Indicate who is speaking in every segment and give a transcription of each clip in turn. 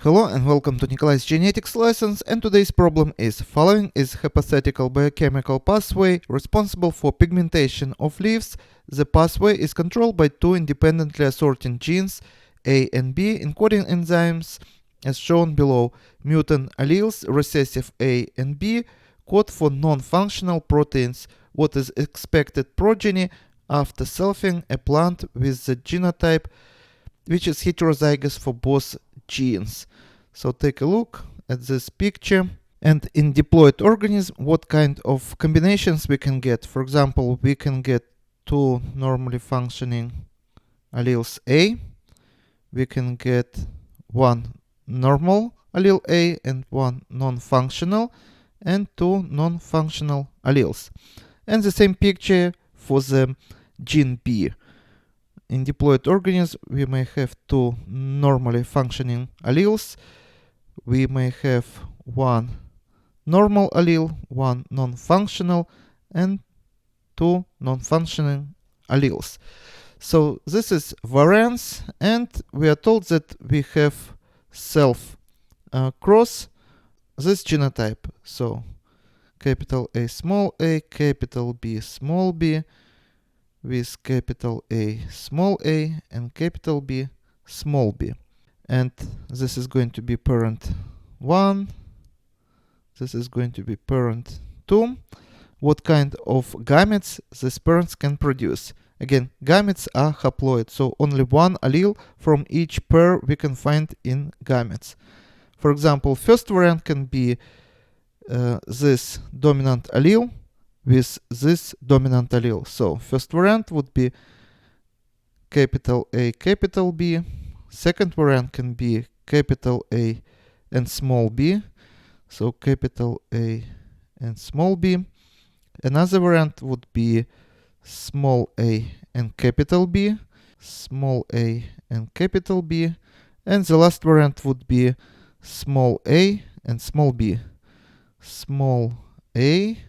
Speaker 1: Hello and welcome to Nikolai's genetics lessons, and today's problem is: following is hypothetical biochemical pathway responsible for pigmentation of leaves. The pathway is controlled by two independently assorting genes, A and B, encoding enzymes as shown below. Mutant alleles, recessive A and B, code for non-functional proteins. What is expected progeny after selfing a plant with the genotype which is heterozygous for both genes? So take a look at this picture. And in diploid organism, what kind of combinations we can get? For example, we can get two normally functioning alleles A. We can get one normal allele A and one non-functional, and two non-functional alleles. And the same picture for the gene B. In diploid organism, we may have two normally functioning alleles. We may have one normal allele, one non-functional, and two non-functioning alleles. So this is variance, and we are told that we have self cross this genotype. So capital A small a, capital B small b, with capital A small a and capital B small b. And this is going to be parent 1, this is going to be parent 2. What kind of gametes these parents can produce? Again, gametes are haploid, so only one allele from each pair we can find in gametes. For example, first variant can be this dominant allele with this dominant allele. So first variant would be capital A, capital B. Second variant can be capital A and small b. So capital A and small b. Another variant would be small a and capital B, small a and capital B. And the last variant would be small a and small b, small a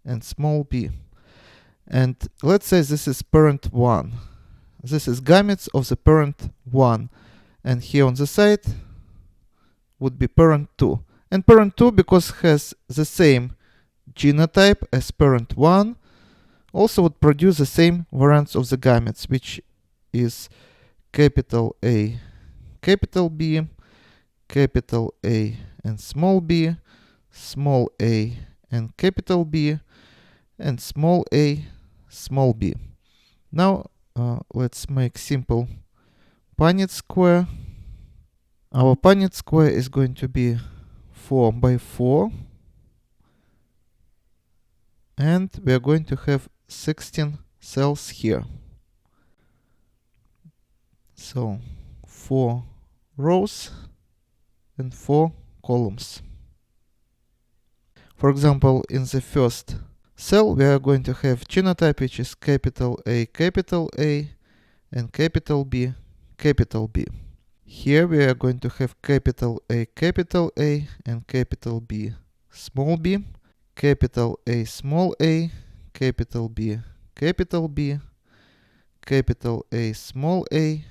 Speaker 1: and small b. And let's say this is parent 1. This is gametes of the parent 1. And here on the side would be parent 2. And parent 2, because has the same genotype as parent 1, also would produce the same variants of the gametes, which is capital A, capital B, capital A and small b, small a and capital B, and small a, small b. Now let's make simple Punnett square. Our Punnett square is going to be 4 by 4, and we are going to have 16 cells here. So 4 rows and 4 columns. For example, in the first cell we are going to have genotype, which is capital A and capital B, capital B. Here we are going to have capital A and capital B small b, capital A small a, capital B, capital B, capital A small a,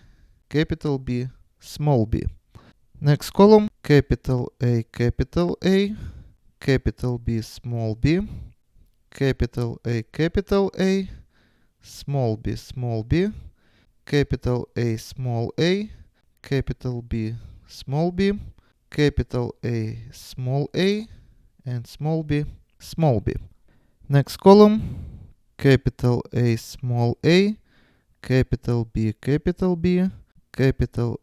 Speaker 1: capital B small b. Next column, capital A, capital B small b, capital A, small b, capital A small a, capital B small b, capital A small a, and small b, small b. Next column, capital A small a, capital B, capital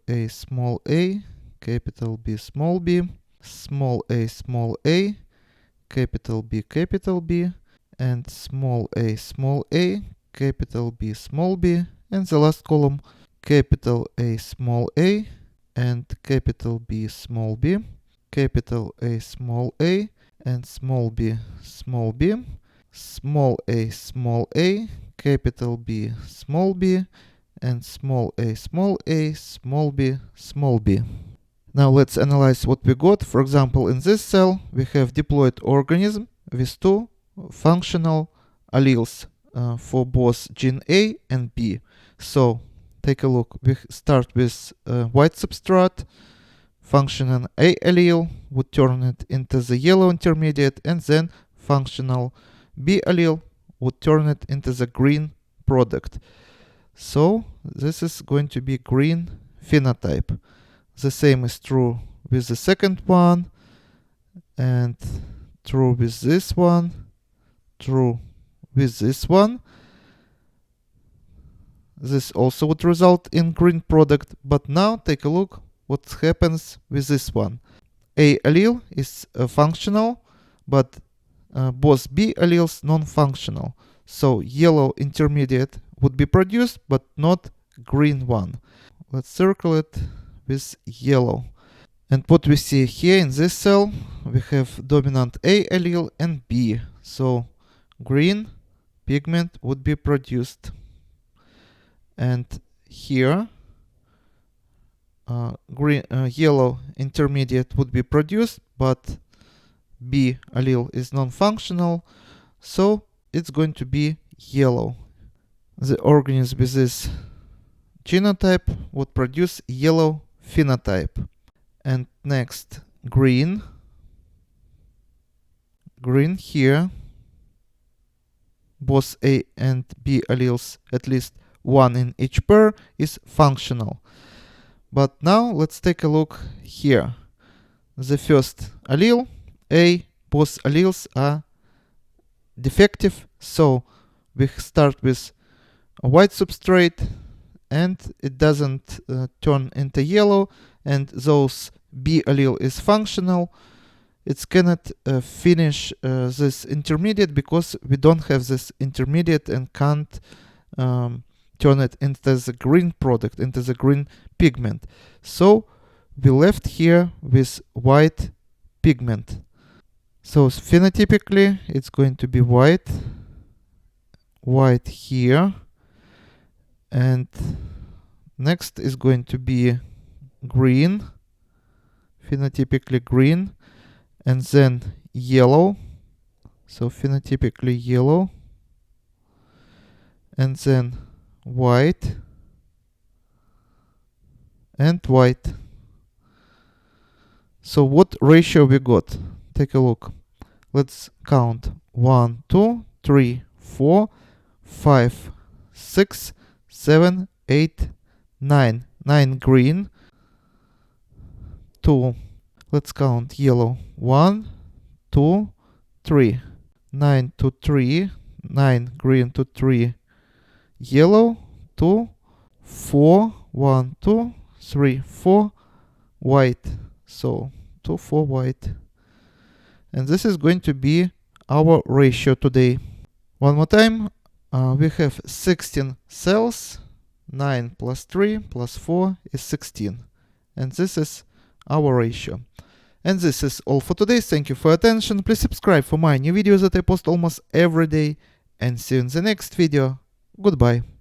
Speaker 1: A small a, capital B small b, small a, capital B, and small a, capital B small b. And the last column, capital A small a and capital B small b, capital A small a and small b, small b, small a, capital B small b, and small a, small b, small b. Now let's analyze what we got. For example, in this cell we have diploid organism with two functional alleles for both gene A and B. So take a look. We start with white substrate. functional A allele would turn it into the yellow intermediate, and then functional B allele would turn it into the green product. So this is going to be green phenotype. The same is true with the second one, and true with this one, true with this one. This also would result in green product, but now take a look what happens with this one. A allele is functional, but both B alleles non-functional. So yellow intermediate would be produced, but not green one. Let's circle it with yellow. And what we see here in this cell, we have dominant A allele and B. So green pigment would be produced. And here, yellow intermediate would be produced, but B allele is non-functional, so it's going to be yellow. The organism with this genotype would produce yellow phenotype. And next, green. Green here. Both A and B alleles, at least one in each pair, is functional. But now let's take a look here. The first allele, A, both alleles are defective, so we start with a white substrate and it doesn't turn into yellow, and those B allele is functional. It cannot finish this intermediate because we don't have this intermediate and can't turn it into the green product, into the green pigment. So we left here with white pigment. So phenotypically it's going to be white, white here, and next is going to be green, phenotypically green, and then yellow, so phenotypically yellow, and then white and white. So what ratio we got? Take a look. Let's count. 1, 2, 3, 4, 5, 6, 7, 8, 9. 9 green. 2. Let's count yellow. 1, 2, 3. 9 to 3. 9 green to 3 yellow. 2, 4. 1, 2, 3, 4 white. So 2, 4 white. And this is going to be our ratio today. One more time. We have 16 cells. 9 plus 3 plus 4 is 16. And this is our ratio. And this is all for today. Thank you for your attention. Please subscribe for my new videos that I post almost every day. And see you in the next video. Goodbye.